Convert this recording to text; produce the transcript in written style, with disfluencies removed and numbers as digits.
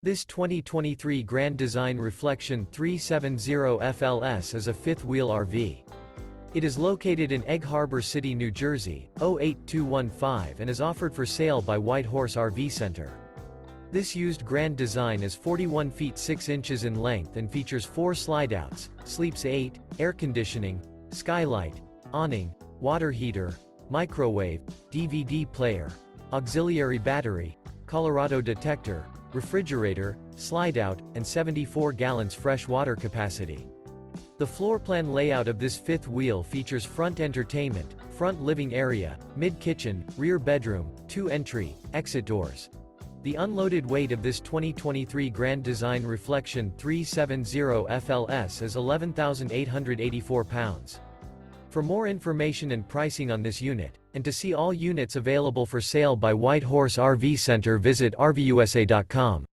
This 2023 Grand Design Reflection 370 FLS is a fifth-wheel RV. It is located in Egg Harbor City, New Jersey, 08215 and is offered for sale by White Horse RV Center. This used Grand Design is 41 feet 6 inches in length and features 4 slideouts, sleeps 8, air conditioning, skylight, awning, water heater, microwave, DVD player, auxiliary battery, Colorado Detector, refrigerator, slide-out, and 74 gallons fresh water capacity. The floor plan layout of this fifth wheel features front entertainment, front living area, mid-kitchen, rear bedroom, 2 entry, exit doors. The unloaded weight of this 2023 Grand Design Reflection 370 FLS is 11,884 pounds. For more information and pricing on this unit, and to see all units available for sale by White Horse RV Center, visit RVUSA.com.